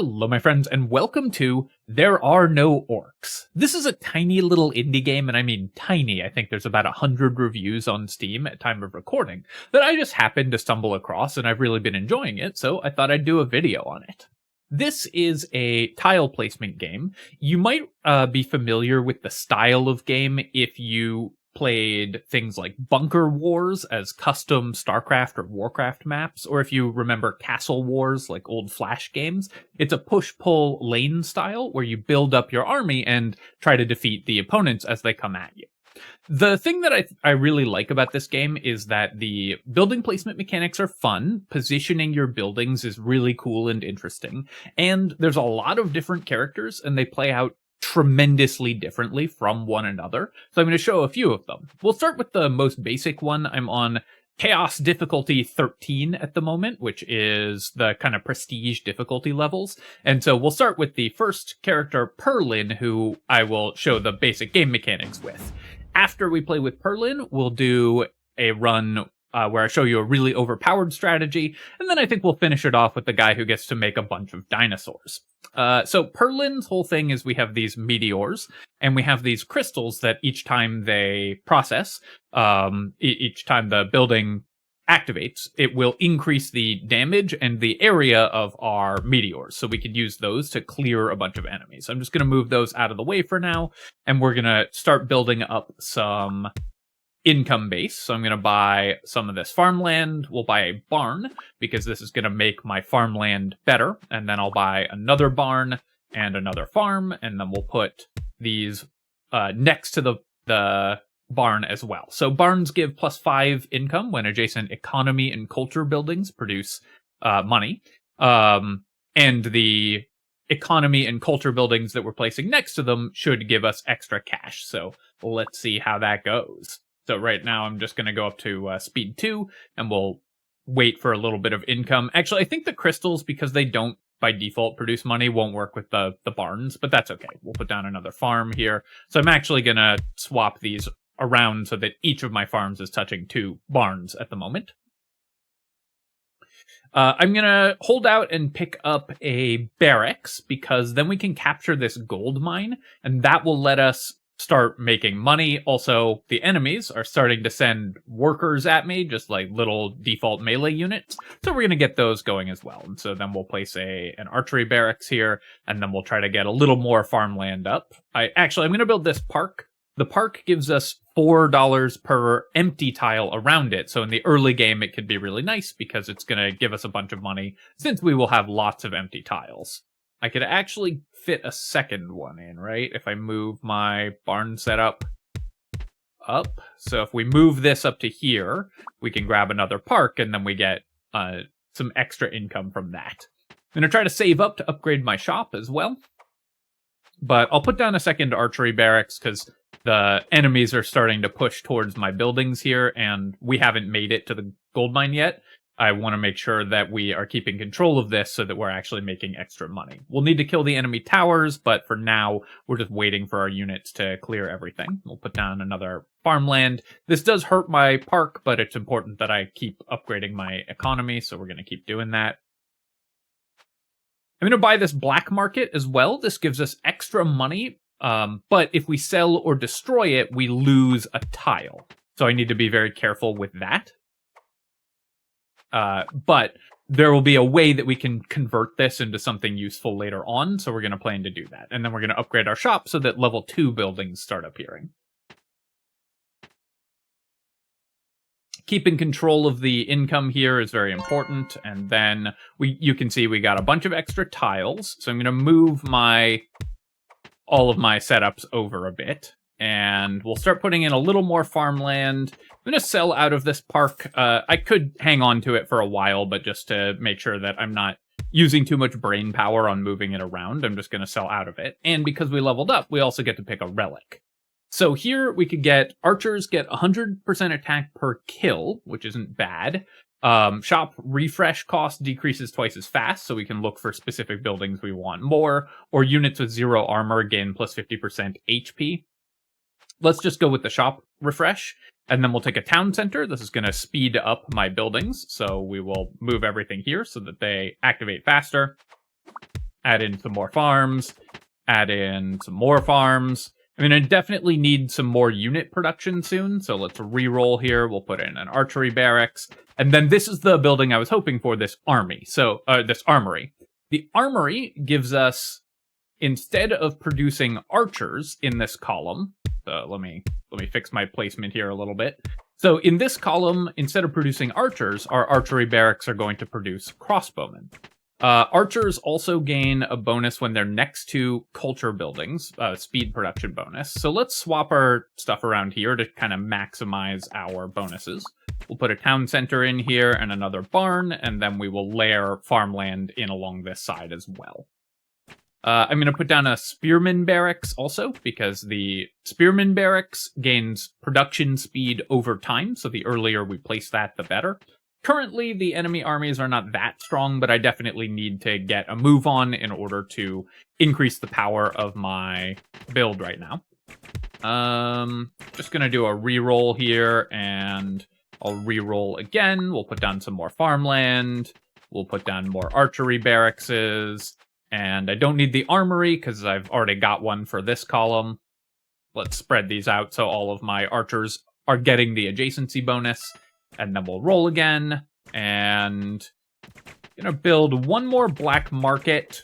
Hello, my friends, and welcome to There Are No Orcs. This is a tiny little indie game, and I mean tiny. I think there's about 100 reviews on Steam at time of recording that I just happened to stumble across, and I've really been enjoying it, so I thought I'd do a video on it. This is a tile placement game. You might be familiar with the style of game if you played things like Bunker Wars as custom Starcraft or Warcraft maps, or if you remember Castle Wars, like old Flash games. It's a push-pull lane style where you build up your army and try to defeat the opponents as they come at you. The thing that I really like about this game is that the building placement mechanics are fun, positioning your buildings is really cool and interesting, and there's a lot of different characters, and they play out tremendously differently from one another. So I'm going to show a few of them. We'll start with the most basic one. I'm on Chaos difficulty 13 at the moment, which is the kind of prestige difficulty levels. And so we'll start with the first character, Perlin, who I will show the basic game mechanics with. After we play with Perlin, we'll do a run where I show you a really overpowered strategy, and then I think we'll finish it off with the guy who gets to make a bunch of dinosaurs. So Perlin's whole thing is we have these meteors, and we have these crystals that each time they process, each time the building activates, it will increase the damage and the area of our meteors. So we could use those to clear a bunch of enemies. I'm just going to move those out of the way for now, and we're going to start building up some income base. So I'm going to buy some of this farmland. We'll buy a barn because this is going to make my farmland better. And then I'll buy another barn and another farm. And then we'll put these next to the barn as well. So barns give +5 income when adjacent economy and culture buildings produce money. And the economy and culture buildings that we're placing next to them should give us extra cash. So let's see how that goes. So right now I'm just going to go up to speed 2, and we'll wait for a little bit of income. Actually, I think the crystals, because they don't by default produce money, won't work with the barns, but that's okay. We'll put down another farm here. So I'm actually going to swap these around so that each of my farms is touching 2 barns at the moment. I'm going to hold out and pick up a barracks, because then we can capture this gold mine, and that will let us start making money. Also, the enemies are starting to send workers at me, just like little default melee units. So we're going to get those going as well. And so then we'll place an archery barracks here, and then we'll try to get a little more farmland up. I'm going to build this park. The park gives us $4 per empty tile around it. So in the early game, it could be really nice because it's going to give us a bunch of money since we will have lots of empty tiles. I could actually fit a second one in, right? If I move my barn setup up. So if we move this up to here, we can grab another park, and then we get some extra income from that. I'm going to try to save up to upgrade my shop as well. But I'll put down a second archery barracks because the enemies are starting to push towards my buildings here, and we haven't made it to the gold mine yet. I want to make sure that we are keeping control of this so that we're actually making extra money. We'll need to kill the enemy towers, but for now, we're just waiting for our units to clear everything. We'll put down another farmland. This does hurt my park, but it's important that I keep upgrading my economy, so we're going to keep doing that. I'm going to buy this black market as well. This gives us extra money, but if we sell or destroy it, we lose a tile. So I need to be very careful with that. But there will be a way that we can convert this into something useful later on, so we're going to plan to do that. And then we're going to upgrade our shop so that level 2 buildings start appearing. Keeping control of the income here is very important, and then you can see we got a bunch of extra tiles, so I'm going to move all of my setups over a bit. And we'll start putting in a little more farmland. I'm going to sell out of this park. I could hang on to it for a while, but just to make sure that I'm not using too much brain power on moving it around, I'm just going to sell out of it. And because we leveled up, we also get to pick a relic. So here we could get archers get 100% attack per kill, which isn't bad. Shop refresh cost decreases twice as fast, so we can look for specific buildings we want more, or units with 0 armor gain +50% HP. Let's just go with the shop refresh, and then we'll take a town center. This is going to speed up my buildings, so we will move everything here so that they activate faster. add in some more farms, add in some more farms. I mean, I definitely need some more unit production soon, so let's re-roll here. We'll put in an archery barracks, and then this is the building I was hoping for, this army. So, this armory. The armory gives us, instead of producing archers in this column, let me fix my placement here a little bit. So in this column, instead of producing archers, our archery barracks are going to produce crossbowmen. Archers also gain a bonus when they're next to culture buildings, speed production bonus. So let's swap our stuff around here to kind of maximize our bonuses. We'll put a town center in here and another barn, and then we will layer farmland in along this side as well. I'm going to put down a spearman barracks also, because the spearman barracks gains production speed over time, so the earlier we place that, the better. Currently, the enemy armies are not that strong, but I definitely need to get a move on in order to increase the power of my build right now. Just going to do a reroll here, and I'll reroll again. We'll put down some more farmland. We'll put down more archery barrackses. And I don't need the armory because I've already got one for this column. Let's spread these out so all of my archers are getting the adjacency bonus. And then we'll roll again. And gonna build one more black market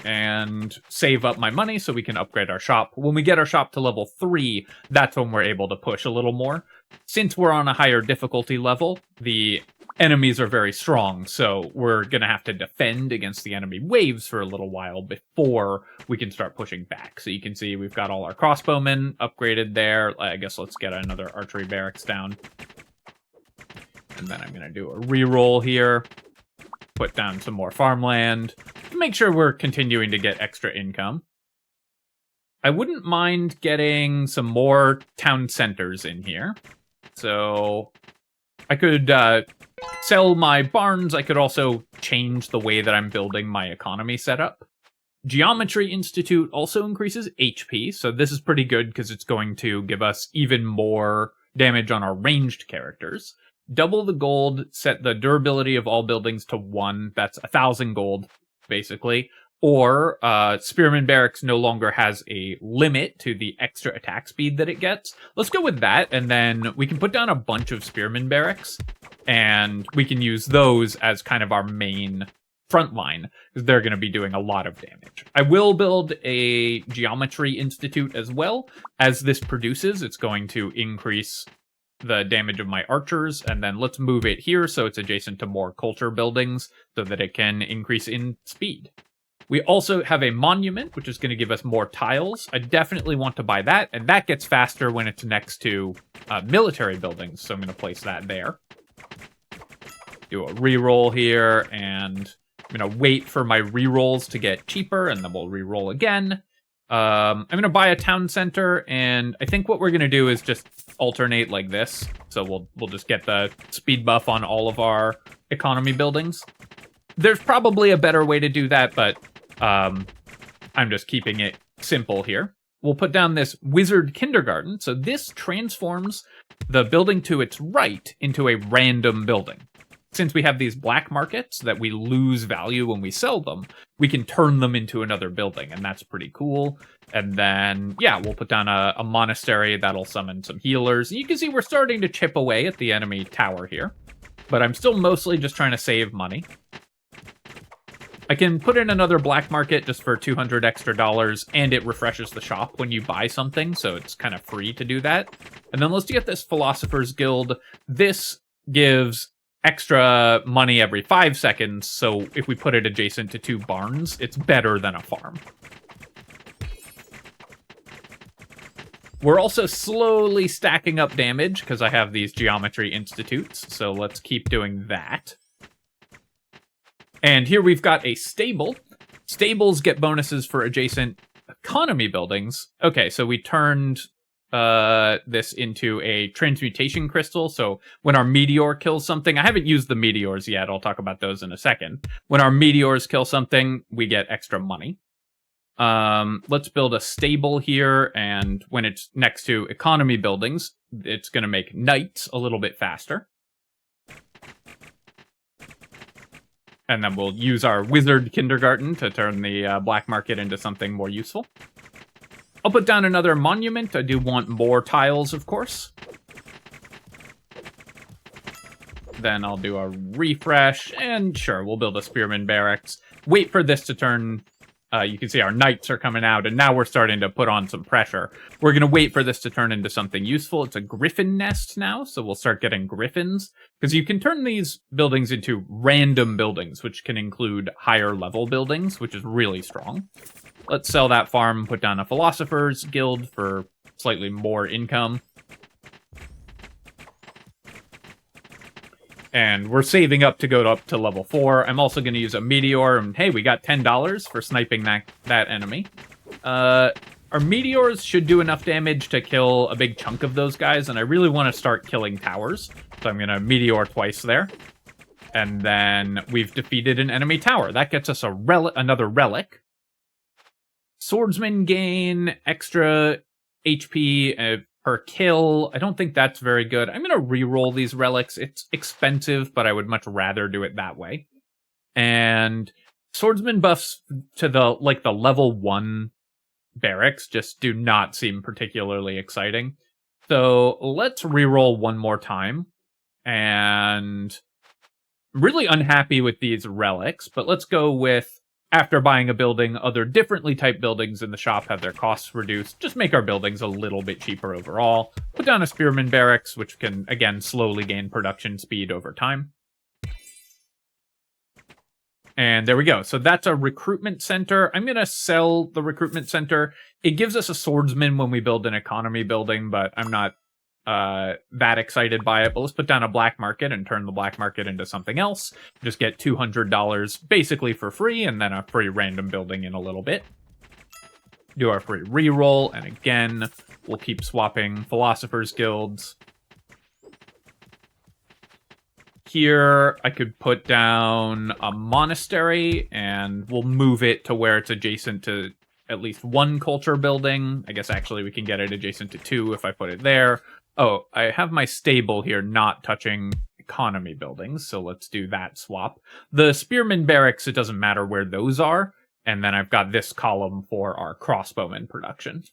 and save up my money so we can upgrade our shop. When we get our shop to level 3, that's when we're able to push a little more. Since we're on a higher difficulty level, the enemies are very strong, so we're going to have to defend against the enemy waves for a little while before we can start pushing back. So you can see we've got all our crossbowmen upgraded there. I guess let's get another archery barracks down. And then I'm going to do a reroll here. Put down some more farmland. Make sure we're continuing to get extra income. I wouldn't mind getting some more town centers in here. So I could sell my barns. I could also change the way that I'm building my economy setup. Geometry Institute also increases HP, so this is pretty good because it's going to give us even more damage on our ranged characters. Double the gold, set the durability of all buildings to 1. That's 1,000 gold, basically. Or Spearman Barracks no longer has a limit to the extra attack speed that it gets. Let's go with that, and then we can put down a bunch of Spearman Barracks, and we can use those as kind of our main front line, because they're going to be doing a lot of damage. I will build a Geometry Institute as well. As this produces, it's going to increase the damage of my archers, and then let's move it here so it's adjacent to more culture buildings so that it can increase in speed. We also have a monument, which is going to give us more tiles. I definitely want to buy that, and that gets faster when it's next to military buildings, so I'm going to place that there. Do a reroll here, and I'm going to wait for my rerolls to get cheaper, and then we'll reroll again. I'm going to buy a town center, and I think what we're going to do is just alternate like this. So we'll just get the speed buff on all of our economy buildings. There's probably a better way to do that, but I'm just keeping it simple here. We'll put down this wizard kindergarten. So this transforms the building to its right into a random building. Since we have these black markets that we lose value when we sell them, we can turn them into another building, and that's pretty cool. And then, yeah, we'll put down a monastery that'll summon some healers. And you can see we're starting to chip away at the enemy tower here, but I'm still mostly just trying to save money. I can put in another black market just for $200 extra, and it refreshes the shop when you buy something, so it's kind of free to do that. And then let's get this Philosopher's Guild. This gives extra money every 5 seconds, so if we put it adjacent to 2 barns, it's better than a farm. We're also slowly stacking up damage because I have these Geometry Institutes, so let's keep doing that. And here we've got a stable. Stables get bonuses for adjacent economy buildings. Okay, so we turned this into a transmutation crystal. So when our meteor kills something, I haven't used the meteors yet. I'll talk about those in a second. When our meteors kill something, we get extra money. Let's build a stable here, and when it's next to economy buildings, it's going to make knights a little bit faster. And then we'll use our wizard kindergarten to turn the black market into something more useful. I'll put down another monument. I do want more tiles, of course. Then I'll do a refresh, and sure, we'll build a spearman barracks. Wait for this to turn. You can see our knights are coming out, and now we're starting to put on some pressure. We're going to wait for this to turn into something useful. It's a griffin nest now, so we'll start getting griffins. Because you can turn these buildings into random buildings, which can include higher level buildings, which is really strong. Let's sell that farm, put down a philosopher's guild for slightly more income. And we're saving up to go up to level 4. I'm also going to use a meteor, and hey, we got $10 for sniping that enemy. Our meteors should do enough damage to kill a big chunk of those guys, and I really want to start killing towers. So I'm going to meteor twice there. And then we've defeated an enemy tower. That gets us another relic. Swordsmen gain extra HP per kill. I don't think that's very good. I'm going to re-roll these relics. It's expensive, but I would much rather do it that way. And swordsman buffs to the level 1 barracks just do not seem particularly exciting. So let's re-roll one more time. And I'm really unhappy with these relics, but let's go with, after buying a building, other differently typed buildings in the shop have their costs reduced. Just make our buildings a little bit cheaper overall. Put down a spearman barracks, which can, again, slowly gain production speed over time. And there we go. So that's a recruitment center. I'm going to sell the recruitment center. It gives us a swordsman when we build an economy building, but I'm not that excited by it. But let's put down a black market and turn the black market into something else. Just get $200 basically for free, and then a free random building in a little bit. Do our free reroll, and again, we'll keep swapping philosophers guilds. Here, I could put down a monastery, and we'll move it to where it's adjacent to at least one culture building. I guess actually we can get it adjacent to 2 if I put it there. Oh, I have my stable here not touching economy buildings, so let's do that swap. The spearman barracks, it doesn't matter where those are, and then I've got this column for our crossbowman production.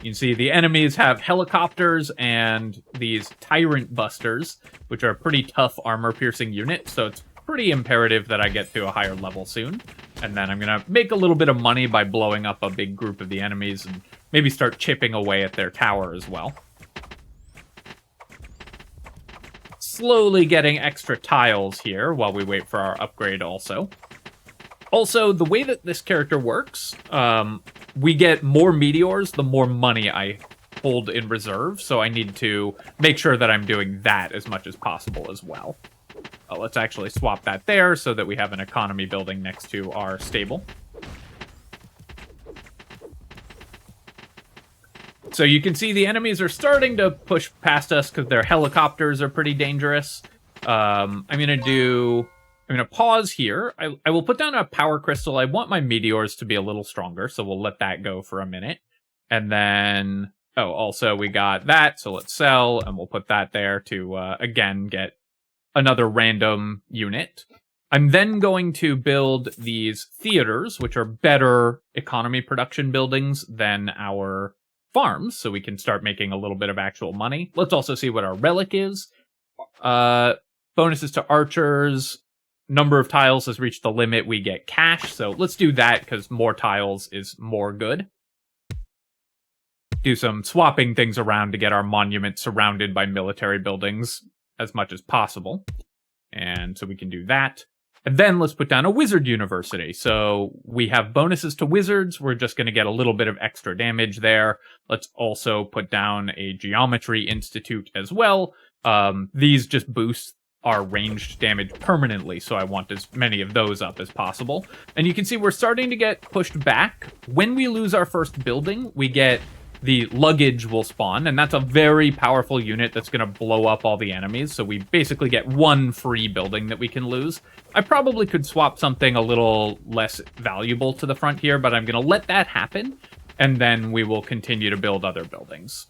You can see the enemies have helicopters and these tyrant busters, which are a pretty tough armor-piercing unit, so it's pretty imperative that I get to a higher level soon. And then I'm going to make a little bit of money by blowing up a big group of the enemies and maybe start chipping away at their tower as well. Slowly getting extra tiles here while we wait for our upgrade also. Also, the way that this character works, we get more meteors the more money I hold in reserve, so I need to make sure that I'm doing that as much as possible as well. Let's actually swap that there so that we have an economy building next to our stable. So you can see the enemies are starting to push past us because their helicopters are pretty dangerous. I'm going to pause here. I will put down a power crystal. I want my meteors to be a little stronger, so we'll let that go for a minute. And then, also we got that, so let's sell, and we'll put that there to, again, get another random unit. I'm then going to build these theaters, which are better economy production buildings than our farms, so we can start making a little bit of actual money. Let's also see what our relic is. Bonuses to archers. Number of tiles has reached the limit. We get cash, so let's do that because more tiles is more good. Do some swapping things around to get our monument surrounded by military buildings as much as possible. And so we can do that. And then let's put down a wizard university. So we have bonuses to wizards. We're just going to get a little bit of extra damage there. Let's also put down a geometry institute as well. These just boost our ranged damage permanently, so I want as many of those up as possible. And you can see we're starting to get pushed back. When we lose our first building, we get the luggage will spawn, and that's a very powerful unit that's going to blow up all the enemies, so we basically get one free building that we can lose. I probably could swap something a little less valuable to the front here, but I'm going to let that happen, and then we will continue to build other buildings.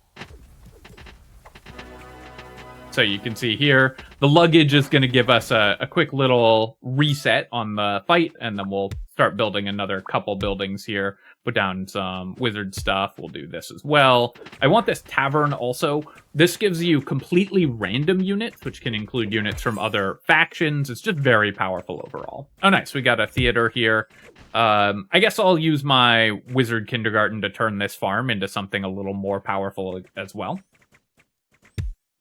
So you can see here, the luggage is going to give us a quick little reset on the fight, and then we'll start building another couple buildings here. Put down some wizard stuff. We'll do this as well. I want this tavern also. This gives you completely random units, which can include units from other factions. It's just very powerful overall. Oh, nice. We got a theater here. I guess I'll use my wizard kindergarten to turn this farm into something a little more powerful as well.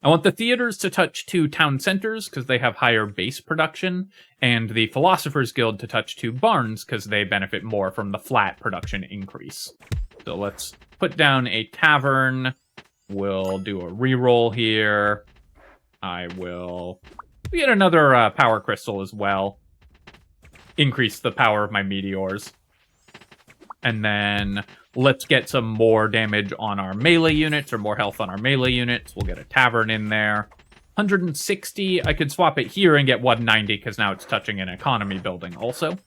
I want the theaters to touch 2 town centers because they have higher base production, and the Philosopher's Guild to touch 2 barns because they benefit more from the flat production increase. So let's put down a tavern. We'll do a reroll here. I will get another power crystal as well. Increase the power of my meteors. And then let's get some more damage on our melee units, or more health on our melee units. We'll get a tavern in there. 160, I could swap it here and get 190, because now it's touching an economy building also.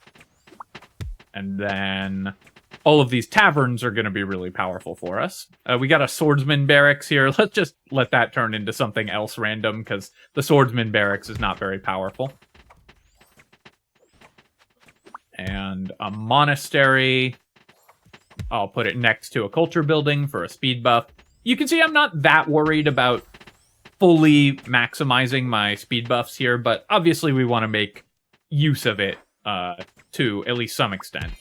And then all of these taverns are going to be really powerful for us. We got a swordsman barracks here. Let's just let that turn into something else random, because the swordsman barracks is not very powerful. And a monastery. I'll put it next to a culture building for a speed buff. You can see I'm not that worried about fully maximizing my speed buffs here, but obviously we want to make use of it to at least some extent.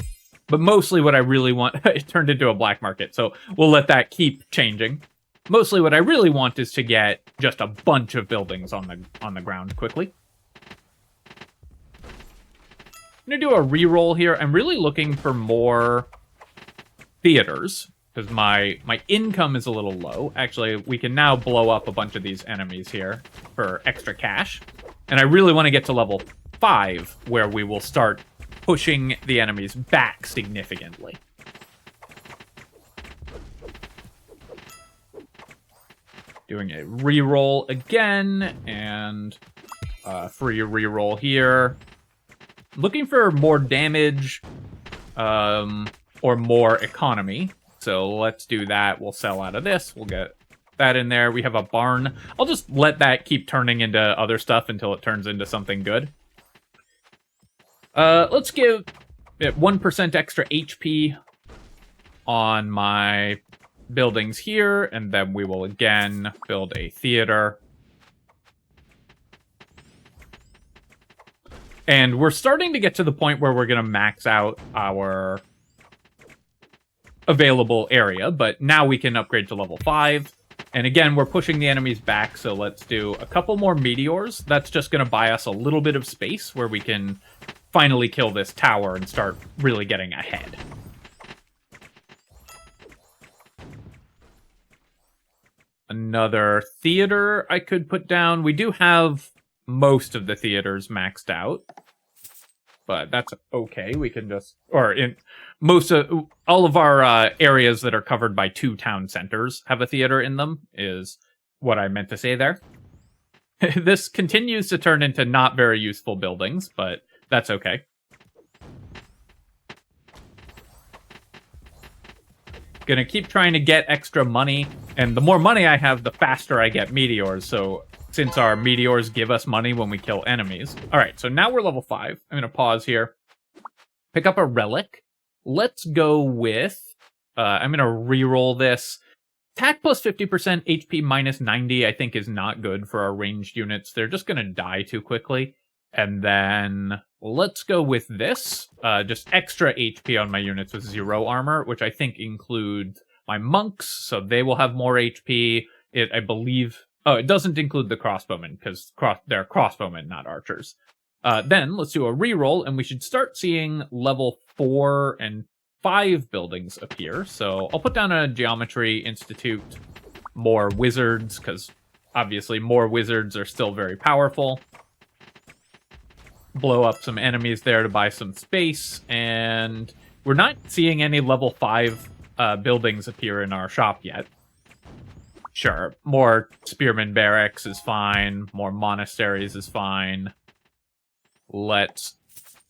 But mostly what I really want... it turned into a black market, so we'll let that keep changing. Mostly what I really want is to get just a bunch of buildings on the ground quickly. I'm going to do a reroll here. I'm really looking for more theaters, because my income is a little low. Actually, we can now blow up a bunch of these enemies here for extra cash. And I really want to get to level 5, where we will start pushing the enemies back significantly. Doing a reroll again, and a free reroll here. Looking for more damage, or more economy. So let's do that. We'll sell out of this. We'll get that in there. We have a barn. I'll just let that keep turning into other stuff until it turns into something good. Let's give it 1% extra HP on my buildings here, and then we will again build a theater. And we're starting to get to the point where we're going to max out our available area, but now we can upgrade to level 5. And again, we're pushing the enemies back, so let's do a couple more meteors. That's just going to buy us a little bit of space where we can finally kill this tower and start really getting ahead. Another theater I could put down. We do have most of the theaters maxed out, but that's okay. We can just, or in most of, all of our areas that are covered by 2 town centers have a theater in them, is what I meant to say there. This continues to turn into not very useful buildings, but that's okay. Gonna keep trying to get extra money, and the more money I have, the faster I get meteors, so since our meteors give us money when we kill enemies. Alright, so now we're level 5. I'm gonna pause here. Pick up a relic. Let's go with... I'm gonna reroll this. Attack plus 50%, HP minus 90, I think is not good for our ranged units. They're just gonna die too quickly. And then let's go with this. Just extra HP on my units with 0 armor, which I think includes my monks, so they will have more HP. I believe... Oh, it doesn't include the crossbowmen, because they're crossbowmen, not archers. Then, let's do a reroll, and we should start seeing level 4 and 5 buildings appear. So, I'll put down a Geometry Institute, more wizards, because obviously more wizards are still very powerful. Blow up some enemies there to buy some space, and we're not seeing any level 5 buildings appear in our shop yet. Sure, more spearman barracks is fine, more monasteries is fine. Let's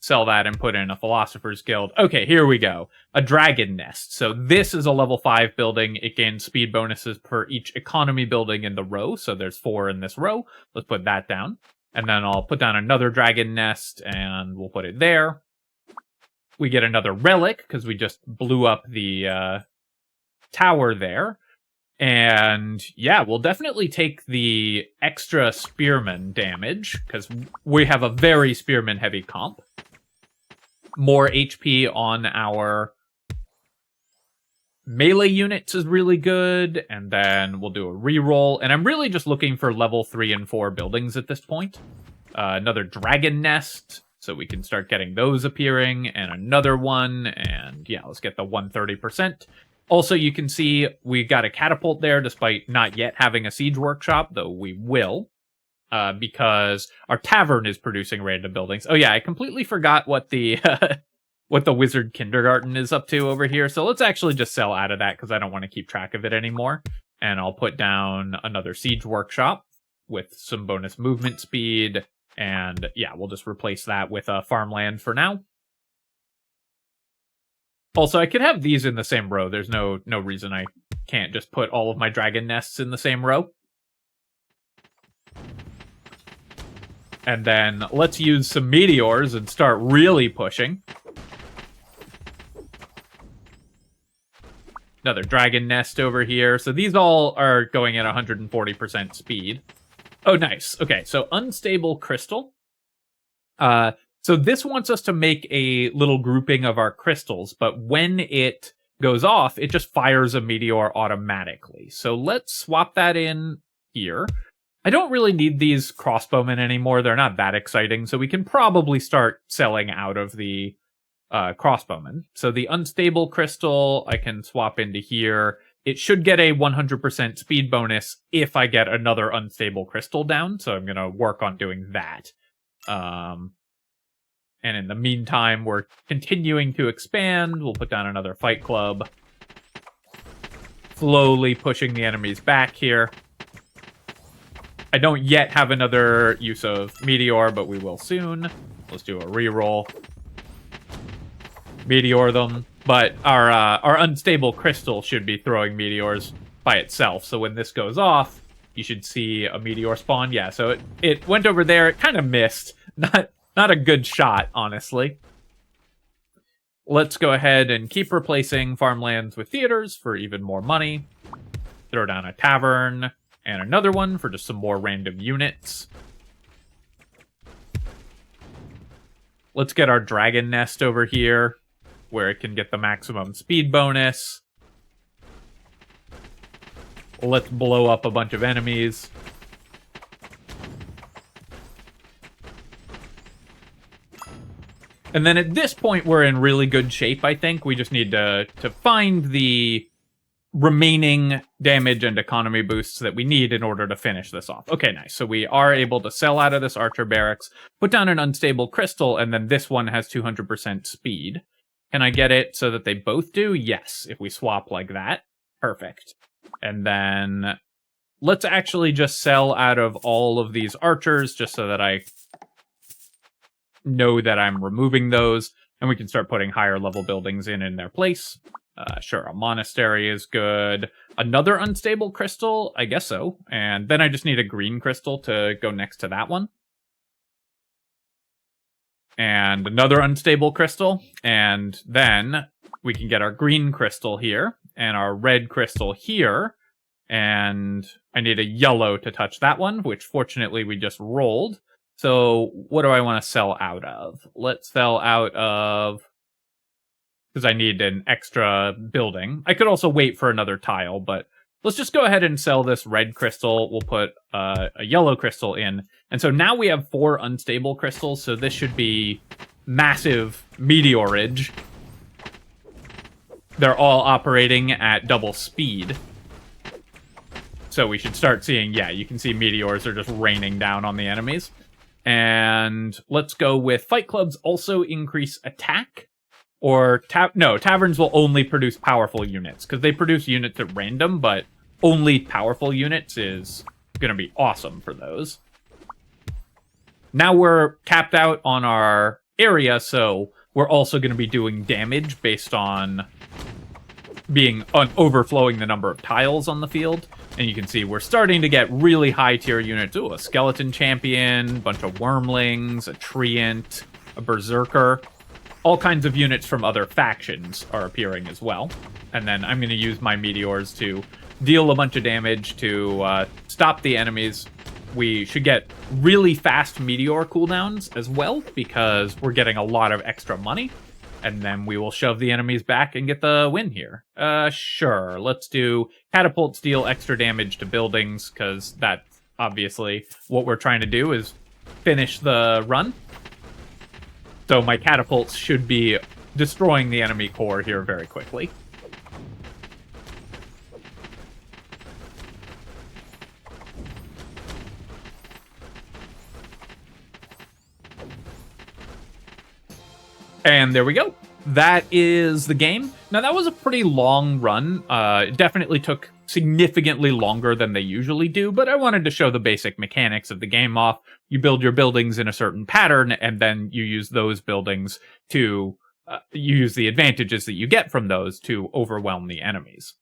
sell that and put in a Philosopher's Guild. Okay, here we go. A Dragon Nest. So this is a level 5 building. It gains speed bonuses per each economy building in the row. So there's 4 in this row. Let's put that down. And then I'll put down another Dragon Nest, and we'll put it there. We get another Relic, because we just blew up the tower there. And yeah, we'll definitely take the extra Spearman damage, because we have a very Spearman-heavy comp. More HP on our melee units is really good, and then we'll do a reroll. And I'm really just looking for level 3 and 4 buildings at this point. Another Dragon Nest, so we can start getting those appearing, and another one, and yeah, let's get the 130%. Also, you can see we got a catapult there, despite not yet having a siege workshop, though we will, because our tavern is producing random buildings. Oh yeah, I completely forgot what the what the wizard kindergarten is up to over here. So let's actually just sell out of that, because I don't want to keep track of it anymore. And I'll put down another siege workshop with some bonus movement speed. And yeah, we'll just replace that with a farmland for now. Also, I could have these in the same row. There's no reason I can't just put all of my dragon nests in the same row. And then let's use some meteors and start really pushing. Another dragon nest over here. So these all are going at 140% speed. Oh, nice. Okay, so unstable crystal. So this wants us to make a little grouping of our crystals, but when it goes off, it just fires a meteor automatically. So let's swap that in here. I don't really need these crossbowmen anymore. They're not that exciting, so we can probably start selling out of the crossbowmen. So the unstable crystal, I can swap into here. It should get a 100% speed bonus if I get another unstable crystal down, so I'm going to work on doing that. And in the meantime, we're continuing to expand. We'll put down another fight club. Slowly pushing the enemies back here. I don't yet have another use of meteor, but we will soon. Let's do a reroll. Meteor them. But our unstable crystal should be throwing meteors by itself. So when this goes off, you should see a meteor spawn. Yeah, so it went over there. It kind of missed. Not a good shot, honestly. Let's go ahead and keep replacing farmlands with theaters for even more money. Throw down a tavern and another one for just some more random units. Let's get our dragon nest over here, where it can get the maximum speed bonus. Let's blow up a bunch of enemies. And then at this point, we're in really good shape, I think. We just need to find the remaining damage and economy boosts that we need in order to finish this off. Okay, nice. So we are able to sell out of this archer barracks, put down an unstable crystal, and then this one has 200% speed. Can I get it so that they both do? Yes, if we swap like that. Perfect. And then let's actually just sell out of all of these archers, just so that I know that I'm removing those, and we can start putting higher level buildings in their place. Sure, a monastery is good. Another unstable crystal? I guess so. And then I just need a green crystal to go next to that one. And another unstable crystal. And then we can get our green crystal here, and our red crystal here. And I need a yellow to touch that one, which fortunately we just rolled. So what do I want to sell out of? Let's sell out of, because I need an extra building. I could also wait for another tile, but let's just go ahead and sell this red crystal. We'll put a yellow crystal in. And so now we have 4 unstable crystals, so this should be massive meteorage. They're all operating at double speed. So we should start seeing, yeah, you can see meteors are just raining down on the enemies. And let's go with fight clubs also increase attack. Or, no, taverns will only produce powerful units, because they produce units at random, but only powerful units is going to be awesome for those. Now we're capped out on our area, so we're also going to be doing damage based on overflowing the number of tiles on the field. And you can see we're starting to get really high tier units. Ooh, a skeleton champion, bunch of wormlings, a treant, a berserker. All kinds of units from other factions are appearing as well. And then I'm going to use my meteors to deal a bunch of damage to stop the enemies. We should get really fast meteor cooldowns as well, because we're getting a lot of extra money. And then we will shove the enemies back and get the win here. Sure, let's do catapults deal extra damage to buildings, because that's obviously what we're trying to do, is finish the run. So my catapults should be destroying the enemy core here very quickly. And there we go. That is the game. Now, that was a pretty long run. It definitely took significantly longer than they usually do, but I wanted to show the basic mechanics of the game off. You build your buildings in a certain pattern, and then you use those buildings to use the advantages that you get from those to overwhelm the enemies.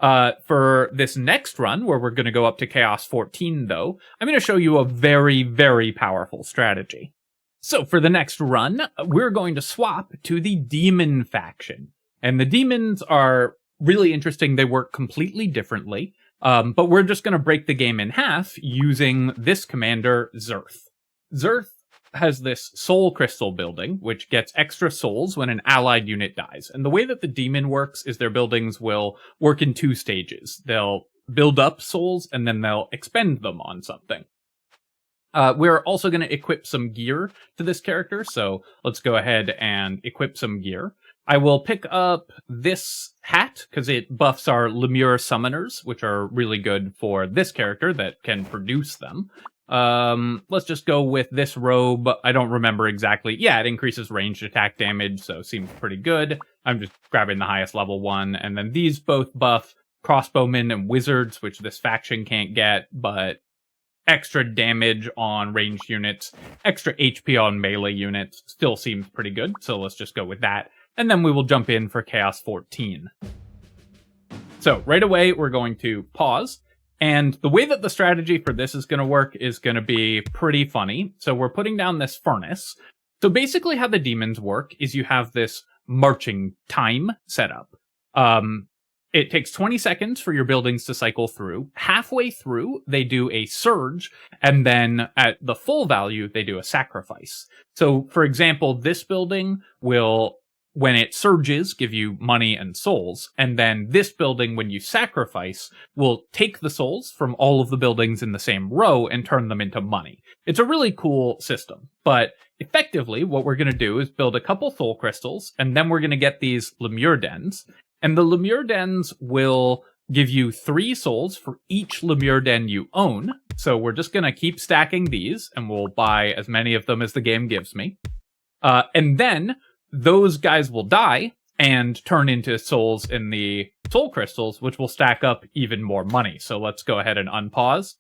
For this next run, where we're going to go up to Chaos 14, though, I'm going to show you a very, very powerful strategy. So for the next run, we're going to swap to the Demon faction. And the Demons are really interesting. They work completely differently. But we're just going to break the game in half using this commander, Zerth. Zerth has this soul crystal building, which gets extra souls when an allied unit dies. And the way that the Demon works is their buildings will work in two stages. They'll build up souls, and then they'll expend them on something. We're also going to equip some gear to this character, so let's go ahead and equip some gear. I will pick up this hat, because it buffs our Lemure summoners, which are really good for this character that can produce them. Let's just go with this robe. I don't remember exactly. Yeah, it increases ranged attack damage, so seems pretty good. I'm just grabbing the highest level one, and then these both buff crossbowmen and wizards, which this faction can't get, but extra damage on ranged units, extra HP on melee units, still seems pretty good, so let's just go with that. And then we will jump in for Chaos 14. So right away, we're going to pause. And the way that the strategy for this is going to work is going to be pretty funny. So we're putting down this furnace. So basically how the demons work is you have this marching time set up. It takes 20 seconds for your buildings to cycle through. Halfway through, they do a surge, and then at the full value, they do a sacrifice. So, for example, this building will, when it surges, give you money and souls, and then this building, when you sacrifice, will take the souls from all of the buildings in the same row and turn them into money. It's a really cool system, but effectively, what we're going to do is build a couple soul crystals, and then we're going to get these Lemure dens. And the Lemure dens will give you 3 souls for each Lemure den you own. So we're just going to keep stacking these, and we'll buy as many of them as the game gives me. And then those guys will die and turn into souls in the soul crystals, which will stack up even more money. So let's go ahead and unpause.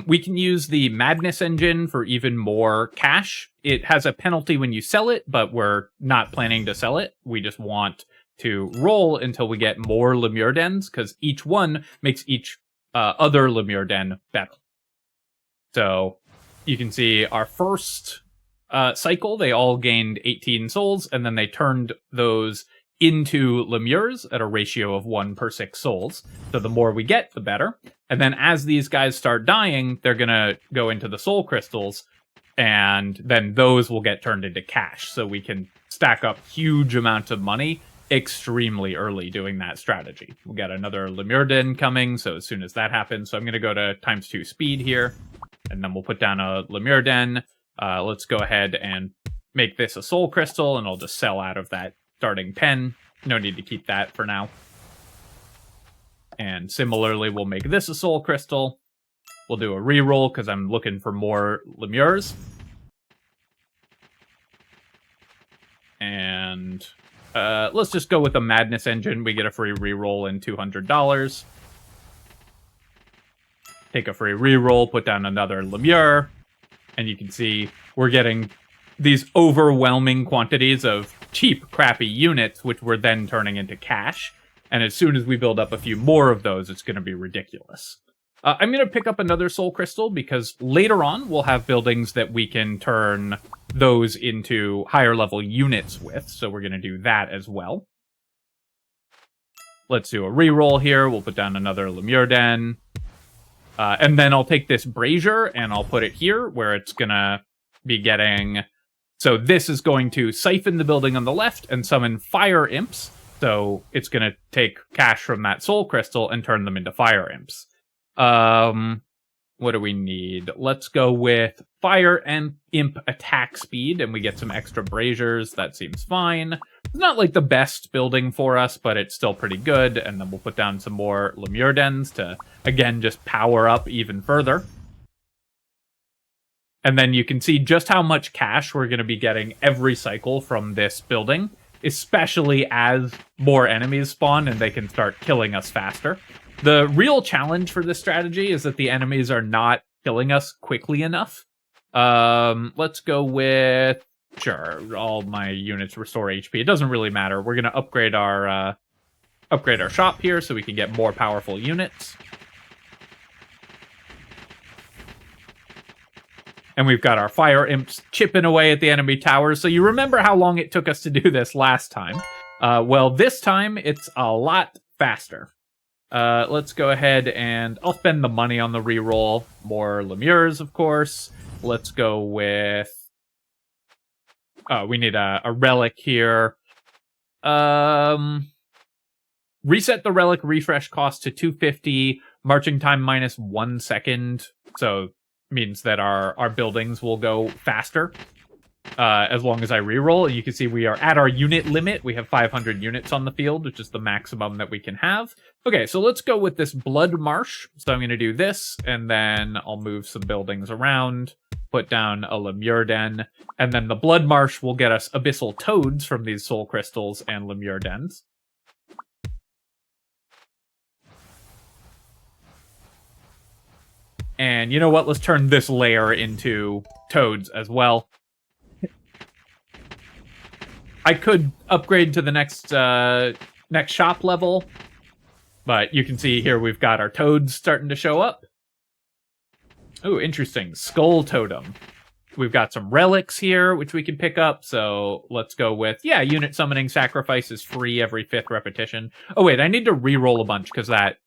We can use the Madness engine for even more cash. It has a penalty when you sell it, but we're not planning to sell it. We just want to roll until we get more Lemure dens, because each one makes each other Lemure den better. So you can see our first cycle, they all gained 18 souls, and then they turned those into Lemures at a ratio of 1 per 6 souls. So the more we get, the better. And then as these guys start dying, they're going to go into the soul crystals, and then those will get turned into cash. So we can stack up huge amounts of money extremely early doing that strategy. We got another Lemure den coming, so as soon as that happens, so I'm going to go to ×2 speed here, and then we'll put down a Lemure den. Let's go ahead and make this a soul crystal, and I'll just sell out of that starting pen. No need to keep that for now. And similarly, we'll make this a soul crystal. We'll do a reroll because I'm looking for more Lemures. And let's just go with the Madness engine. We get a free reroll and $200. Take a free reroll, put down another Lemure, and you can see we're getting these overwhelming quantities of cheap, crappy units, which we're then turning into cash. And as soon as we build up a few more of those, it's going to be ridiculous. I'm going to pick up another soul crystal because later on we'll have buildings that we can turn those into higher level units with. So we're going to do that as well. Let's do a reroll here. We'll put down another Lemure Den. And then I'll take this brazier and I'll put it here where it's going to be getting... So this is going to siphon the building on the left and summon fire imps. So it's going to take cash from that soul crystal and turn them into fire imps. What do we need? Let's go with fire and imp attack speed, and we get some extra braziers. That seems fine. It's not like the best building for us, but it's still pretty good. And then we'll put down some more Lemure Dens to, again, just power up even further. And then you can see just how much cash we're going to be getting every cycle from this building, especially as more enemies spawn and they can start killing us faster. The real challenge for this strategy is that the enemies are not killing us quickly enough. Let's go with... Sure, all my units restore HP. It doesn't really matter. We're going to upgrade our shop here so we can get more powerful units. And we've got our fire imps chipping away at the enemy towers. So you remember how long it took us to do this last time. Well, this time it's a lot faster. Let's go ahead and I'll spend the money on the reroll. More lemures, of course. Let's go with... we need a relic here. Reset the relic refresh cost to 250. Marching time minus 1 second. So means that our buildings will go faster. As long as I reroll. You can see we are at our unit limit. We have 500 units on the field, which is the maximum that we can have. Okay, so let's go with this Blood Marsh. So I'm going to do this, and then I'll move some buildings around, put down a Lemure Den, and then the Blood Marsh will get us Abyssal Toads from these Soul Crystals and Lemure Dens. And you know what? Let's turn this layer into Toads as well. I could upgrade to the next shop level, but you can see here we've got our toads starting to show up. Oh, interesting. Skull Totem. We've got some relics here, which we can pick up, so let's go with, yeah, unit summoning sacrifice is free every 5th repetition. Oh, wait, I need to re-roll a bunch, because that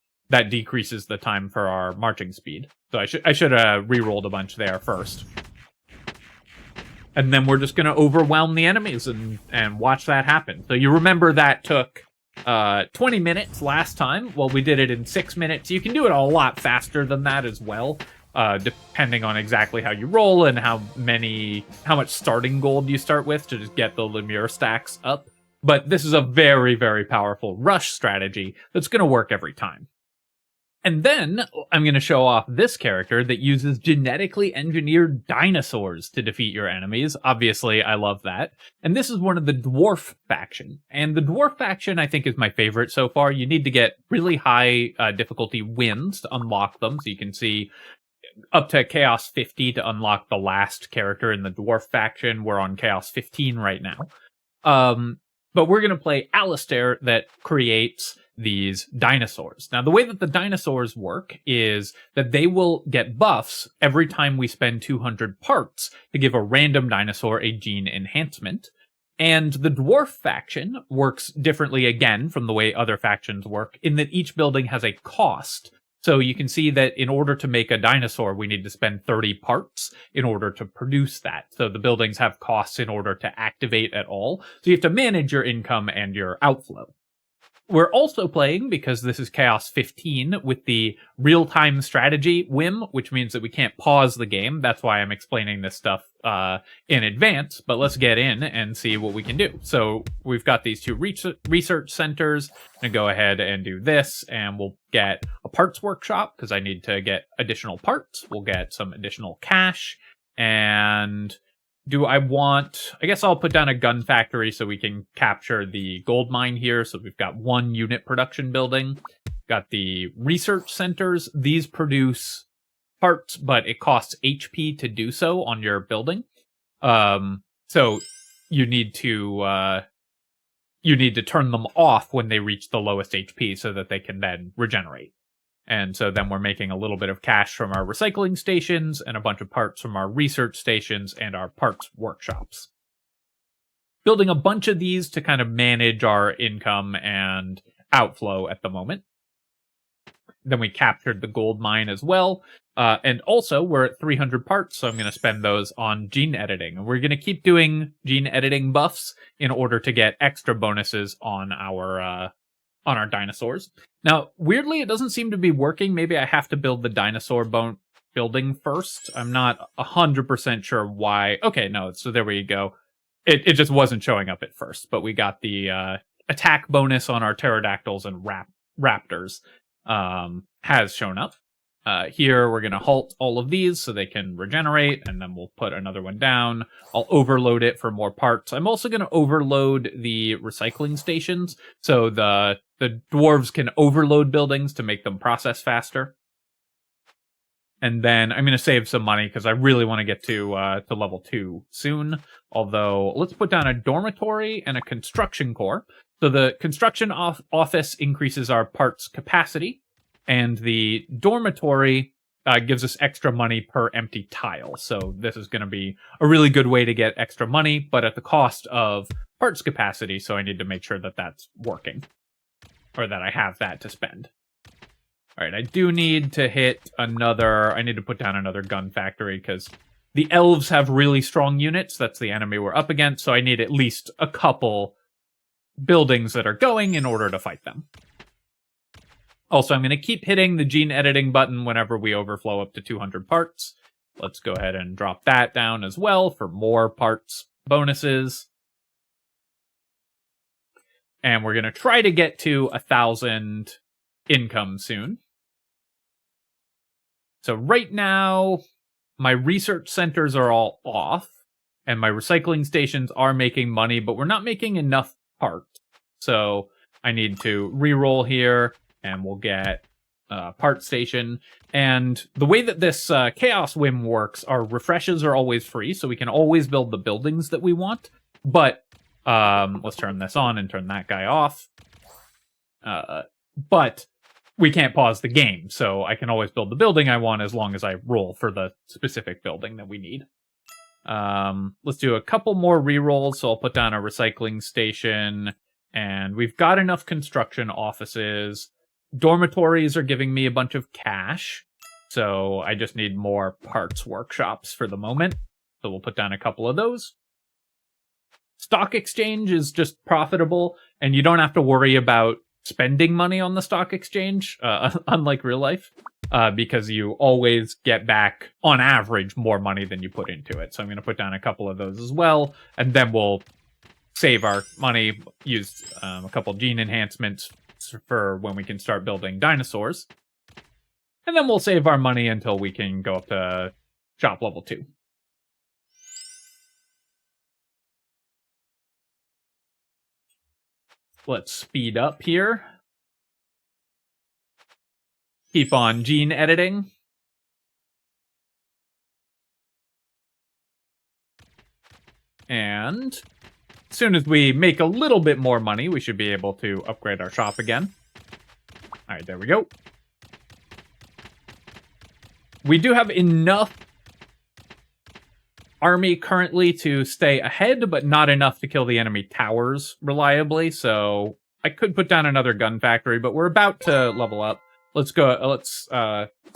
decreases the time for our marching speed. So I should have re-rolled a bunch there first. And then we're just going to overwhelm the enemies and watch that happen. So you remember that took 20 minutes last time. Well, we did it in 6 minutes. You can do it a lot faster than that as well, depending on exactly how you roll and how much starting gold you start with to just get the Lemure stacks up. But this is a very, very powerful rush strategy that's going to work every time. And then I'm going to show off this character that uses genetically engineered dinosaurs to defeat your enemies. Obviously, I love that. And this is one of the Dwarf faction. And the Dwarf faction, I think, is my favorite so far. You need to get really high difficulty wins to unlock them. So you can see up to Chaos 50 to unlock the last character in the Dwarf faction. We're on Chaos 15 right now. But we're going to play Alistair that creates these dinosaurs. Now, the way that the dinosaurs work is that they will get buffs every time we spend 200 parts to give a random dinosaur a gene enhancement. And the Dwarf faction works differently again from the way other factions work, in that each building has a cost. So you can see that in order to make a dinosaur, we need to spend 30 parts in order to produce that. So the buildings have costs in order to activate at all. So you have to manage your income and your outflow. We're also playing, because this is Chaos 15, with the real-time strategy whim, which means that we can't pause the game. That's why I'm explaining this stuff in advance, but let's get in and see what we can do. So we've got these two research centers. I'm going to go ahead and do this, and we'll get a parts workshop, because I need to get additional parts. We'll get some additional cash, and... I guess I'll put down a gun factory so we can capture the gold mine here. So we've got 1 unit production building. Got the research centers. These produce parts, but it costs HP to do so on your building. So you need to turn them off when they reach the lowest HP so that they can then regenerate. And so then we're making a little bit of cash from our recycling stations and a bunch of parts from our research stations and our parts workshops. Building a bunch of these to kind of manage our income and outflow at the moment. Then we captured the gold mine as well. And also, we're at 300 parts, so I'm going to spend those on gene editing. And we're going to keep doing gene editing buffs in order to get extra bonuses on our dinosaurs. Now, weirdly, it doesn't seem to be working. Maybe I have to build the dinosaur building first. I'm not 100% sure why. Okay, no, so there we go. It just wasn't showing up at first, but we got the attack bonus on our pterodactyls and raptors has shown up. Here, we're going to halt all of these so they can regenerate, and then we'll put another one down. I'll overload it for more parts. I'm also going to overload the recycling stations, so the dwarves can overload buildings to make them process faster. And then I'm going to save some money because I really want to get to level 2 soon. Although, let's put down a dormitory and a construction core. So the construction office increases our parts capacity, and the dormitory gives us extra money per empty tile. So this is going to be a really good way to get extra money, but at the cost of parts capacity, so I need to make sure that that's working, or that I have that to spend. All right, I do need to hit another... I need to put down another gun factory, because the elves have really strong units. That's the enemy we're up against, so I need at least a couple buildings that are going in order to fight them. Also, I'm going to keep hitting the gene editing button whenever we overflow up to 200 parts. Let's go ahead and drop that down as well for more parts bonuses. And we're going to try to get to 1,000 income soon. So right now, my research centers are all off, and my recycling stations are making money, but we're not making enough parts. So I need to re-roll here, and we'll get a part station. And the way that this Chaos Whim works, our refreshes are always free, so we can always build the buildings that we want. But let's turn this on and turn that guy off. But we can't pause the game, so I can always build the building I want as long as I roll for the specific building that we need. Let's do a couple more re-rolls, so I'll put down a recycling station, and we've got enough construction offices. Dormitories are giving me a bunch of cash, so I just need more parts workshops for the moment, so we'll put down a couple of those. Stock exchange is just profitable, and you don't have to worry about spending money on the stock exchange, unlike real life, because you always get back, on average, more money than you put into it. So I'm going to put down a couple of those as well, and then we'll save our money, use a couple gene enhancements for when we can start building dinosaurs, and then we'll save our money until we can go up to shop level 2. Let's speed up here. Keep on gene editing. And as soon as we make a little bit more money, we should be able to upgrade our shop again. All right, there we go. We do have enough army currently to stay ahead, but not enough to kill the enemy towers reliably, so I could put down another gun factory, but we're about to level up. Let's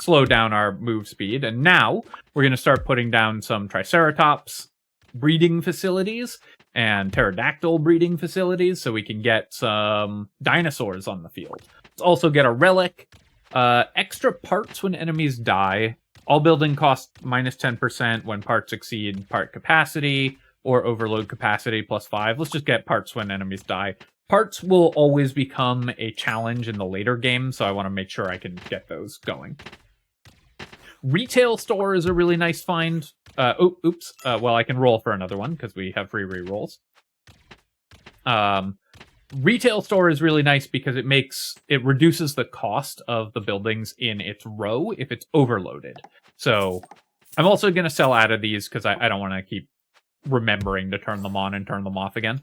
slow down our move speed, and now we're going to start putting down some Triceratops breeding facilities and pterodactyl breeding facilities so we can get some dinosaurs on the field. Let's also get a relic, extra parts when enemies die. All building costs minus 10% when parts exceed part capacity, or overload capacity +5. Let's just get parts when enemies die. Parts will always become a challenge in the later game, so I want to make sure I can get those going. Retail store is a really nice find. Oops. Well, I can roll for another one, because we have free re-rolls. Retail store is really nice because it reduces the cost of the buildings in its row if it's overloaded. So I'm also going to sell out of these because I don't want to keep remembering to turn them on and turn them off again.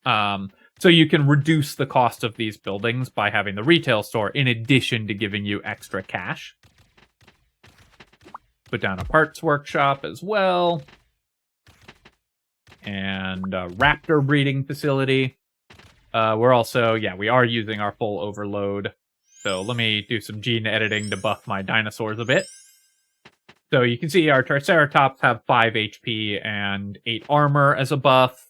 So you can reduce the cost of these buildings by having the retail store in addition to giving you extra cash. Put down a parts workshop as well. And a raptor breeding facility. We're also, we are using our full overload. So let me do some gene editing to buff my dinosaurs a bit. So you can see our Triceratops have 5 HP and 8 armor as a buff.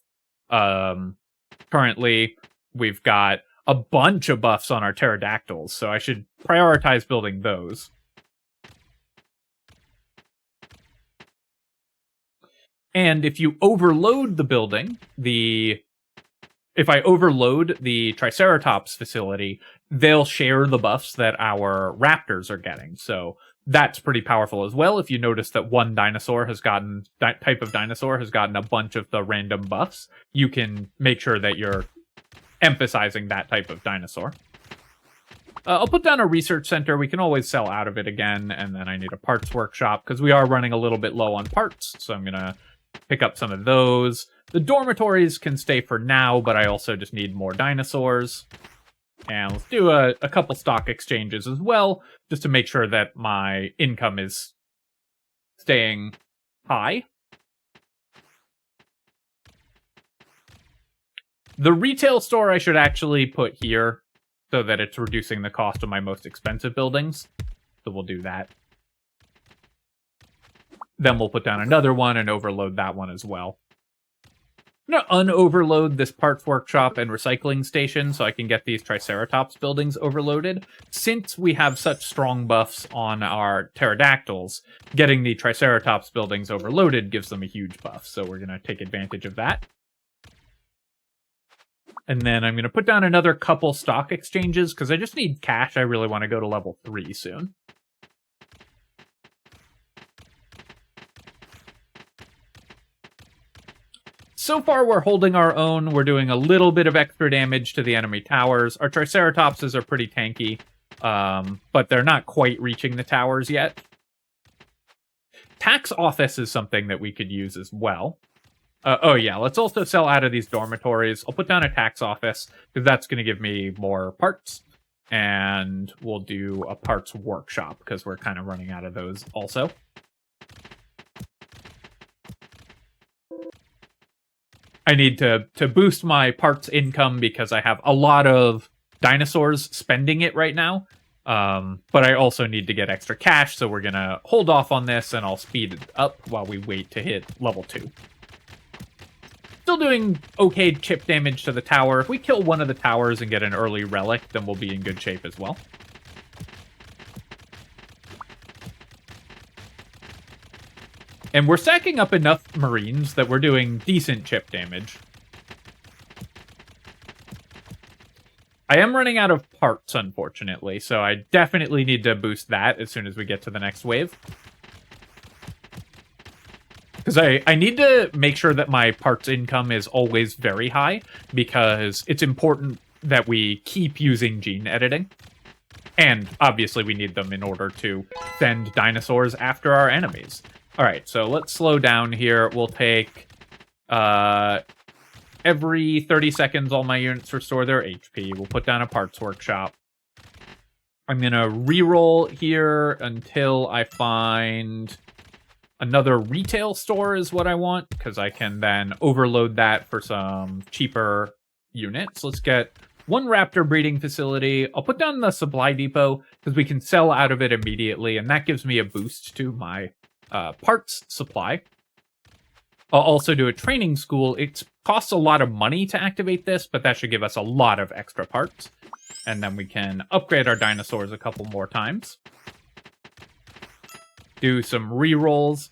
Currently, we've got a bunch of buffs on our pterodactyls, so I should prioritize building those. And if you overload the building, if I overload the Triceratops facility, they'll share the buffs that our raptors are getting. So that's pretty powerful as well. If you notice that one dinosaur has gotten, that type of dinosaur has gotten a bunch of the random buffs, you can make sure that you're emphasizing that type of dinosaur. I'll put down a research center. We can always sell out of it again. And then I need a parts workshop because we are running a little bit low on parts. So I'm going to pick up some of those. The dormitories can stay for now, but I also just need more dinosaurs. And let's do a couple stock exchanges as well, just to make sure that my income is staying high. The retail store I should actually put here so that it's reducing the cost of my most expensive buildings. So we'll do that. Then we'll put down another one and overload that one as well. I'm going to un-overload this parts workshop and recycling station so I can get these Triceratops buildings overloaded. Since we have such strong buffs on our pterodactyls, getting the Triceratops buildings overloaded gives them a huge buff. So we're going to take advantage of that. And then I'm going to put down another couple stock exchanges because I just need cash. I really want to go to level 3 soon. So far, we're holding our own. We're doing a little bit of extra damage to the enemy towers. Our Triceratopses are pretty tanky, but they're not quite reaching the towers yet. Tax office is something that we could use as well. Let's also sell out of these dormitories. I'll put down a tax office, because that's going to give me more parts. And we'll do a parts workshop, because we're kind of running out of those also. I need to boost my parts income because I have a lot of dinosaurs spending it right now. But I also need to get extra cash, so we're going to hold off on this, and I'll speed it up while we wait to hit level 2. Still doing okay chip damage to the tower. If we kill one of the towers and get an early relic, then we'll be in good shape as well. And we're stacking up enough Marines that we're doing decent chip damage. I am running out of parts, unfortunately, so I definitely need to boost that as soon as we get to the next wave. Because I need to make sure that my parts income is always very high, because it's important that we keep using gene editing. And obviously we need them in order to send dinosaurs after our enemies. Alright, so let's slow down here. We'll take every 30 seconds all my units restore their HP. We'll put down a parts workshop. I'm going to reroll here until I find another retail store is what I want, because I can then overload that for some cheaper units. Let's get one raptor breeding facility. I'll put down the supply depot because we can sell out of it immediately, and that gives me a boost to my parts supply. I'll also do a training school. It costs a lot of money to activate this, but that should give us a lot of extra parts. And then we can upgrade our dinosaurs a couple more times. Do some rerolls.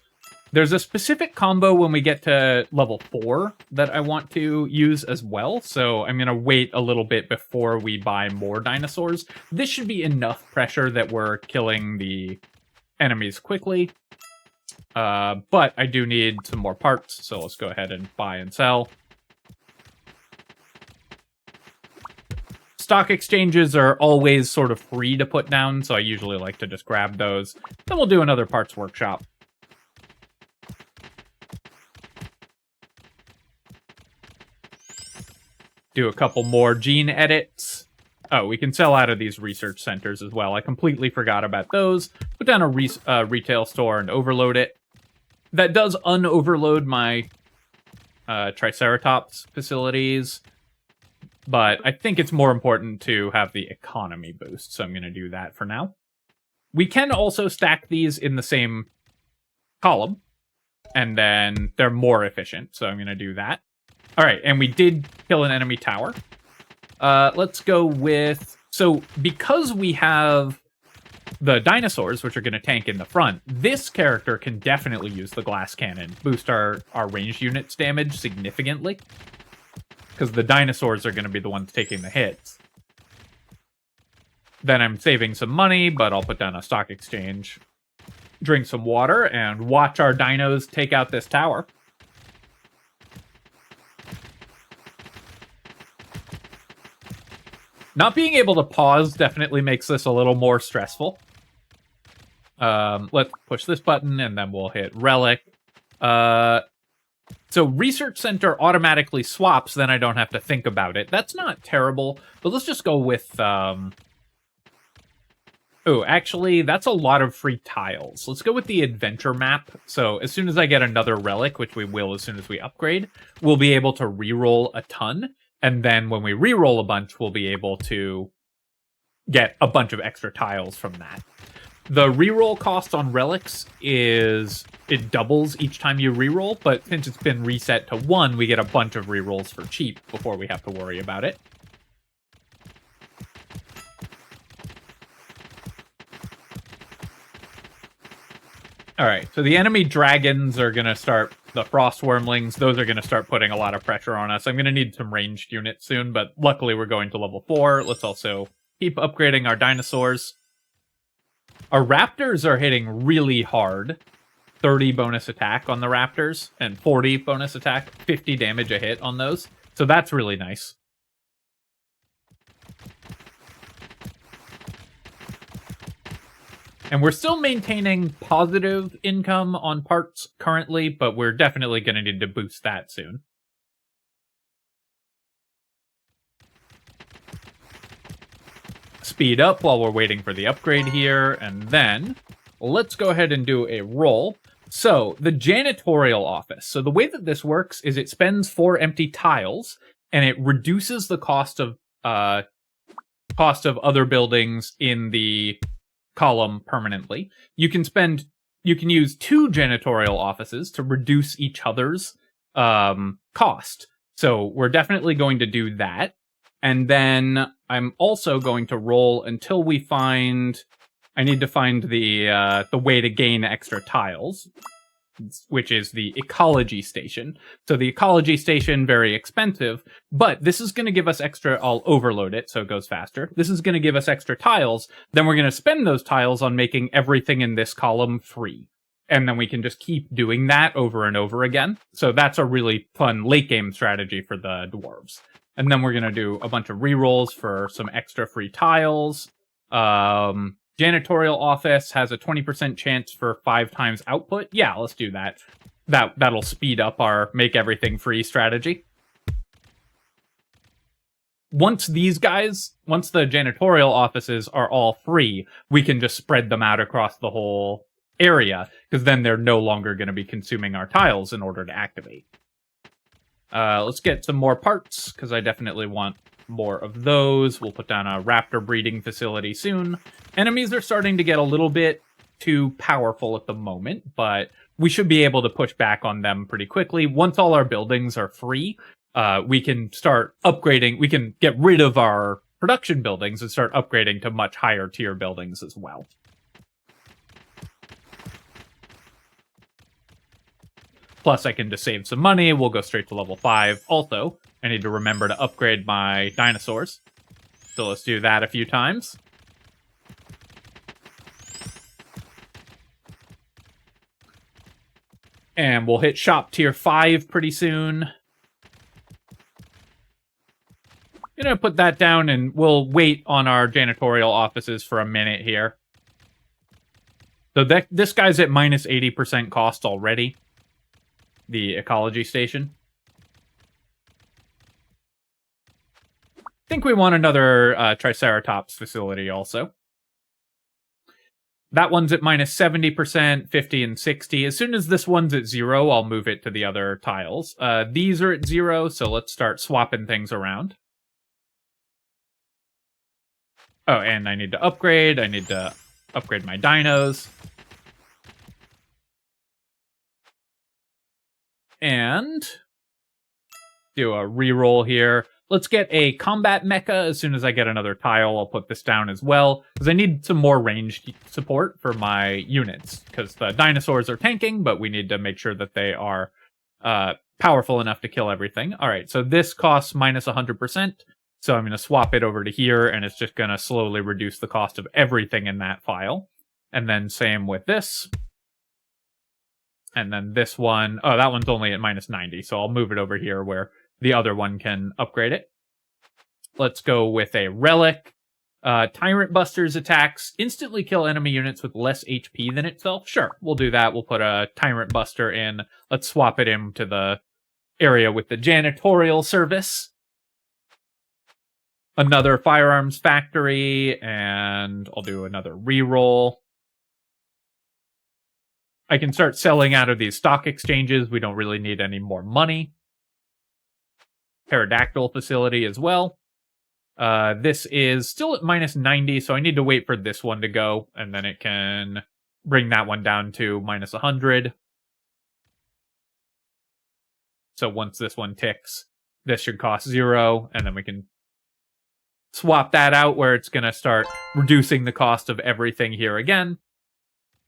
There's a specific combo when we get to level 4 that I want to use as well, so I'm going to wait a little bit before we buy more dinosaurs. This should be enough pressure that we're killing the enemies quickly. But I do need some more parts, so let's go ahead and buy and sell. Stock exchanges are always sort of free to put down, so I usually like to just grab those. Then we'll do another parts workshop. Do a couple more gene edits. Oh, we can sell out of these research centers as well. I completely forgot about those. Put down a retail store and overload it. That does unoverload my Triceratops facilities, but I think it's more important to have the economy boost, so I'm going to do that for now. We can also stack these in the same column, and then they're more efficient, so I'm going to do that. All right, and we did kill an enemy tower. Let's go with... So, because we have the dinosaurs, which are going to tank in the front, this character can definitely use the glass cannon, boost our ranged units damage significantly, because the dinosaurs are going to be the ones taking the hits. Then I'm saving some money, but I'll put down a stock exchange, drink some water, and watch our dinos take out this tower. Not being able to pause definitely makes this a little more stressful. Let's push this button, and then we'll hit Relic. So Research Center automatically swaps, then I don't have to think about it. That's not terrible, but let's just go with... Oh, actually, that's a lot of free tiles. Let's go with the adventure map. So as soon as I get another relic, which we will as soon as we upgrade, we'll be able to reroll a ton. And then when we reroll a bunch, we'll be able to get a bunch of extra tiles from that. The reroll cost on relics is... It doubles each time you reroll, but since it's been reset to 1, we get a bunch of rerolls for cheap before we have to worry about it. Alright, so the enemy dragons are going to start... The frost wormlings, those are going to start putting a lot of pressure on us. I'm going to need some ranged units soon, but luckily we're going to level 4. Let's also keep upgrading our dinosaurs. Our raptors are hitting really hard. 30 bonus attack on the raptors, and 40 bonus attack, 50 damage a hit on those. So that's really nice. And we're still maintaining positive income on parts currently, but we're definitely going to need to boost that soon. Speed up while we're waiting for the upgrade here, and then let's go ahead and do a roll. So, the janitorial office. So the way that this works is it spends 4 empty tiles, and it reduces the cost of other buildings in the column permanently. You can use 2 janitorial offices to reduce each other's cost. So we're definitely going to do that. And then I'm also going to roll until we find... I need to find the way to gain extra tiles, which is the ecology station. So the ecology station, very expensive, but this is going to give us extra... I'll overload it so it goes faster. This is going to give us extra tiles. Then we're going to spend those tiles on making everything in this column free. And then we can just keep doing that over and over again. So that's a really fun late game strategy for the dwarves. And then we're going to do a bunch of rerolls for some extra free tiles. Janitorial office has a 20% chance for 5 times output. Yeah, let's do that. That'll speed up our make everything free strategy. Once the janitorial offices are all free, we can just spread them out across the whole area, because then they're no longer going to be consuming our tiles in order to activate. Let's get some more parts, because I definitely want more of those. We'll put down a raptor breeding facility soon. Enemies are starting to get a little bit too powerful at the moment, but we should be able to push back on them pretty quickly. Once all our buildings are free, we can start upgrading. We can get rid of our production buildings and start upgrading to much higher tier buildings as well. Plus, I can just save some money. We'll go straight to level 5. Also, I need to remember to upgrade my dinosaurs. So let's do that a few times. And we'll hit shop tier 5 pretty soon. I'm going to put that down, and we'll wait on our janitorial offices for a minute here. So this guy's at minus 80% cost already. The ecology station. think we want another Triceratops facility also. That one's at minus 70%, 50, and 60. As soon as this one's at 0, I'll move it to the other tiles. These are at 0, so let's start swapping things around. Oh, and I need to upgrade. I need to upgrade my dinos. And do a reroll here. Let's get a combat mecha. As soon as I get another tile, I'll put this down as well, because I need some more ranged support for my units, because the dinosaurs are tanking, but we need to make sure that they are powerful enough to kill everything. All right, so this costs minus 100%, so I'm going to swap it over to here, and it's just going to slowly reduce the cost of everything in that file. And then same with this. And then this one, oh, that one's only at minus 90, so I'll move it over here where the other one can upgrade it. Let's go with a relic. Tyrant Buster's attacks instantly kill enemy units with less HP than itself. Sure, we'll do that. We'll put a Tyrant Buster in. Let's swap it into the area with the janitorial service. Another firearms factory, and I'll do another reroll. I can start selling out of these stock exchanges. We don't really need any more money. Pterodactyl facility as well. This is still at minus 90, so I need to wait for this one to go, and then it can bring that one down to minus 100. So once this one ticks, this should cost 0, and then we can swap that out where it's going to start reducing the cost of everything here again.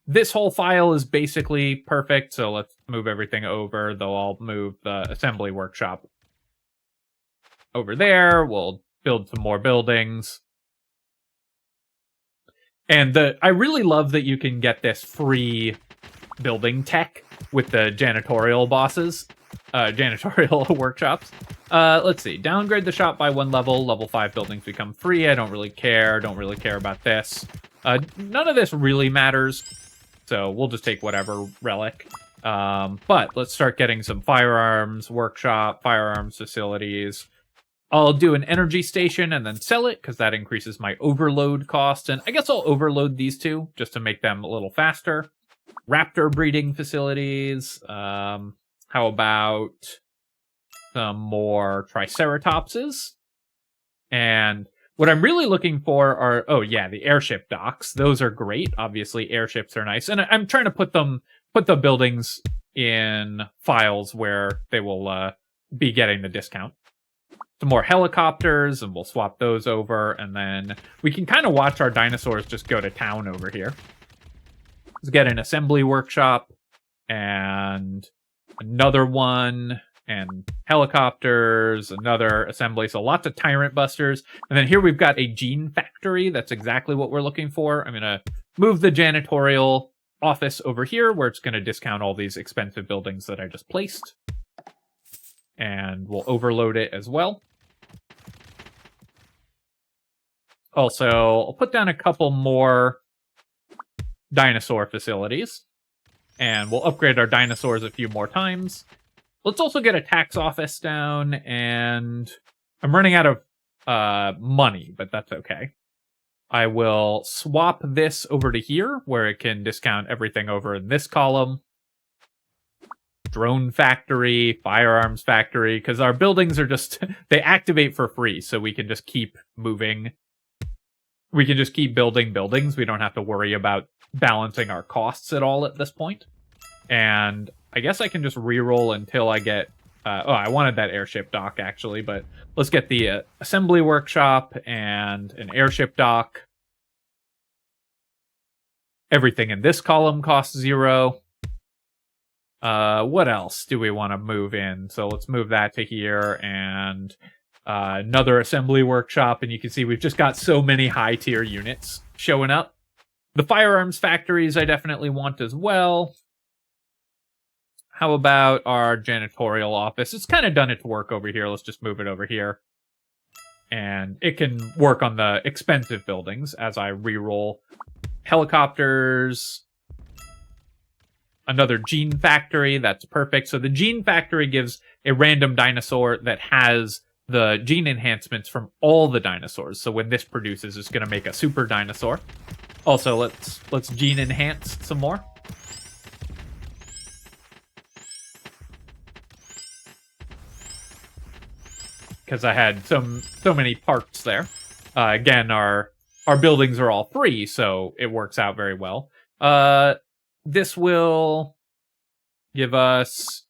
This whole file is basically perfect, so let's move everything over, though I'll move the assembly workshop over there. We'll build some more buildings. And I really love that you can get this free building tech with the janitorial bosses, janitorial workshops. Let's see, downgrade the shop by 1 level, level 5 buildings become free. I don't really care about this. None of this really matters, so we'll just take whatever relic. But let's start getting some firearms workshop, firearms facilities. I'll do an energy station and then sell it, because that increases my overload cost. And I guess I'll overload these two, just to make them a little faster. Raptor breeding facilities. How about some more Triceratopses? And what I'm really looking for are, oh yeah, the airship docks. Those are great. Obviously, airships are nice. And I'm trying to put the buildings in files where they will be getting the discount. Some more helicopters, and we'll swap those over, and then we can kind of watch our dinosaurs just go to town over here. Let's get an assembly workshop, and another one, and helicopters, another assembly, so lots of Tyrant Busters. And then here we've got a gene factory. That's exactly what we're looking for. I'm going to move the janitorial office over here, where it's going to discount all these expensive buildings that I just placed. And we'll overload it as well. Also, I'll put down a couple more dinosaur facilities. And we'll upgrade our dinosaurs a few more times. Let's also get a tax office down, and I'm running out of money, but that's okay. I will swap this over to here, where it can discount everything over in this column. Drone factory, firearms factory, because our buildings are just, they activate for free, so we can just keep moving. We can just keep building buildings. We don't have to worry about balancing our costs at all at this point. And I guess I can just reroll until I get... oh, I wanted that airship dock, actually, but let's get the assembly workshop and an airship dock. Everything in this column costs 0. What else do we want to move in? So let's move that to here, and another assembly workshop, and you can see we've just got so many high-tier units showing up. The firearms factories I definitely want as well. How about our janitorial office? It's kind of done its work over here. Let's just move it over here. And it can work on the expensive buildings as I reroll. Helicopters. Another gene factory. That's perfect. So the gene factory gives a random dinosaur that has the gene enhancements from all the dinosaurs. So when this produces, it's going to make a super dinosaur. Also, let's gene enhance some more. Because I had so many parts there. Again, our buildings are all free, so it works out very well. This will give us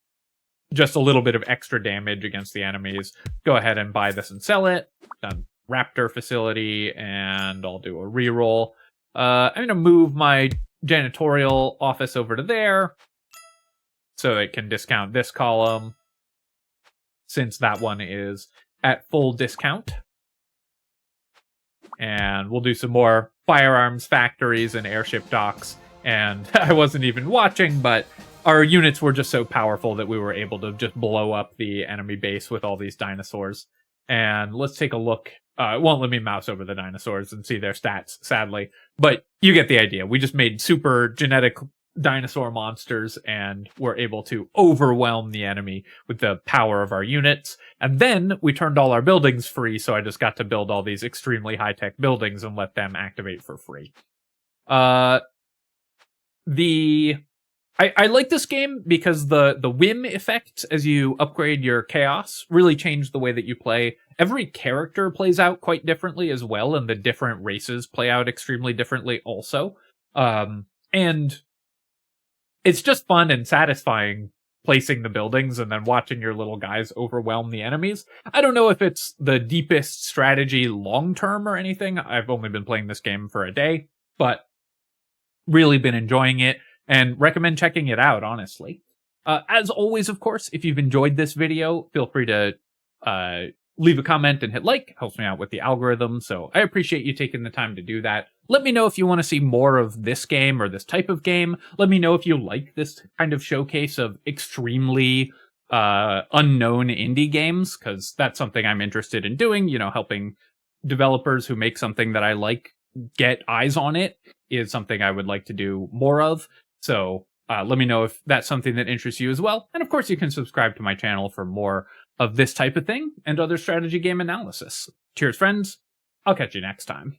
just a little bit of extra damage against the enemies. Go ahead and buy this and sell it. Done. Raptor facility, and I'll do a reroll. I'm going to move my janitorial office over to there so it can discount this column, since that one is at full discount. And we'll do some more firearms factories and airship docks. And I wasn't even watching, but our units were just so powerful that we were able to just blow up the enemy base with all these dinosaurs. And let's take a look. It won't let me mouse over the dinosaurs and see their stats, sadly. But you get the idea. We just made super genetic dinosaur monsters and were able to overwhelm the enemy with the power of our units. And then we turned all our buildings free, so I just got to build all these extremely high-tech buildings and let them activate for free. I like this game because the whim effect as you upgrade your chaos really changed the way that you play. Every character plays out quite differently as well, and the different races play out extremely differently also. And it's just fun and satisfying placing the buildings and then watching your little guys overwhelm the enemies. I don't know if it's the deepest strategy long-term or anything. I've only been playing this game for a day, but really been enjoying it. And recommend checking it out, honestly. As always, of course, if you've enjoyed this video, feel free to leave a comment and hit like. Helps me out with the algorithm, so I appreciate you taking the time to do that. Let me know if you want to see more of this game or this type of game. Let me know if you like this kind of showcase of extremely unknown indie games, because that's something I'm interested in doing. You know, helping developers who make something that I like get eyes on it is something I would like to do more of. So let me know if that's something that interests you as well. And of course, you can subscribe to my channel for more of this type of thing and other strategy game analysis. Cheers, friends. I'll catch you next time.